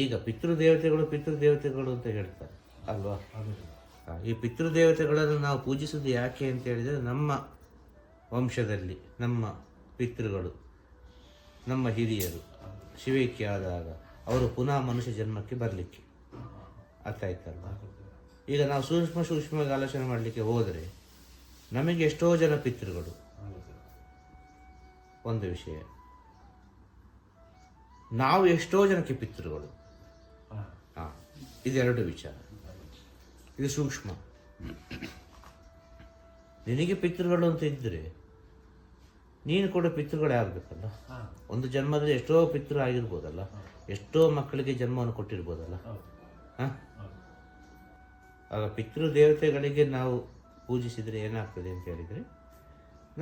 ಈಗ ಪಿತೃದೇವತೆಗಳು ಅಂತ ಹೇಳ್ತಾರೆ ಅಲ್ವಾ. ಈ ಪಿತೃದೇವತೆಗಳನ್ನು ನಾವು ಪೂಜಿಸೋದು ಯಾಕೆ ಅಂತ ಹೇಳಿದರೆ, ನಮ್ಮ ವಂಶದಲ್ಲಿ ನಮ್ಮ ಪಿತೃಗಳು, ನಮ್ಮ ಹಿರಿಯರು ಶಿವೈಕ್ಯ ಆದಾಗ ಅವರು ಪುನಃ ಮನುಷ್ಯ ಜನ್ಮಕ್ಕೆ ಬರಲಿಕ್ಕೆ ಅರ್ಥ ಆಯ್ತಲ್ವ. ಈಗ ನಾವು ಸೂಕ್ಷ್ಮವಾಗಿ ಆಲೋಚನೆ ಮಾಡಲಿಕ್ಕೆ ಹೋದರೆ ನಮಗೆ ಎಷ್ಟೋ ಜನ ಪಿತೃಗಳು ಒಂದು ವಿಷಯ, ನಾವು ಎಷ್ಟೋ ಜನಕ್ಕೆ ಪಿತೃಗಳು, ಇದೆರಡು ವಿಚಾರ. ಇದು ಸೂಕ್ಷ್ಮ. ನಿನಗೆ ಪಿತೃಗಳು ಅಂತ ಇದ್ದರೆ ನೀನು ಕೂಡ ಪಿತೃಗಳೇ ಆಗಬೇಕಲ್ಲ. ಒಂದು ಜನ್ಮದಲ್ಲಿ ಎಷ್ಟೋ ಪಿತೃ ಆಗಿರ್ಬೋದಲ್ಲ, ಎಷ್ಟೋ ಮಕ್ಕಳಿಗೆ ಜನ್ಮವನ್ನು ಕೊಟ್ಟಿರ್ಬೋದಲ್ಲ. ಆಗ ಪಿತೃದೇವತೆಗಳಿಗೆ ನಾವು ಪೂಜಿಸಿದರೆ ಏನಾಗ್ತದೆ ಅಂತ ಹೇಳಿದರೆ,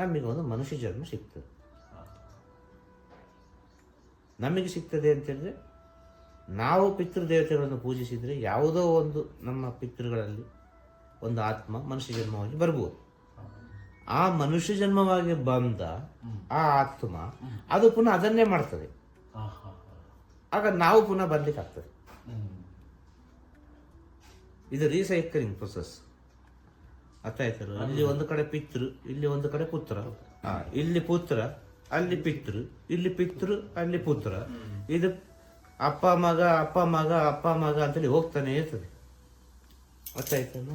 ನಮಗೆ ಒಂದು ಮನುಷ್ಯ ಜನ್ಮ ಸಿಗ್ತದೆ. ನಮಗೆ ಸಿಗ್ತದೆ ಅಂತ ಹೇಳಿದ್ರೆ, ನಾವು ಪಿತೃದೇವತೆಗಳನ್ನು ಪೂಜಿಸಿದರೆ ಯಾವುದೋ ಒಂದು ನಮ್ಮ ಪಿತೃಗಳಲ್ಲಿ ಒಂದು ಆತ್ಮ ಮನುಷ್ಯ ಜನ್ಮವಾಗಿ ಬರ್ಬೋದು. ಆ ಮನುಷ್ಯ ಜನ್ಮವಾಗಿ ಬಂದ ಆ ಆತ್ಮ ಅದು ಪುನಃ ಅದನ್ನೇ ಮಾಡ್ತದೆ. ಆಗ ನಾವು ಪುನಃ ಬರ್ಲಿಕ್ಕೆ ಆಗ್ತದೆ. ಇದು ರೀಸೈಕಲಿಂಗ್ ಪ್ರೊಸೆಸ್. ಅರ್ಥ ಆಯ್ತಲ್ಲ. ಇಲ್ಲಿ ಒಂದು ಕಡೆ ಪಿತೃ, ಇಲ್ಲಿ ಒಂದು ಕಡೆ ಪುತ್ರ. ಇಲ್ಲಿ ಪುತ್ರ, ಅಲ್ಲಿ ಪಿತೃ, ಇಲ್ಲಿ ಪಿತೃ, ಅಲ್ಲಿ ಪುತ್ರ. ಇದು ಅಪ್ಪ ಮಗ ಅಂತೇಳಿ ಹೋಗ್ತಾನೆ ಇರ್ತದೆ. ಅರ್ಥ ಆಯ್ತಲ್ಲ.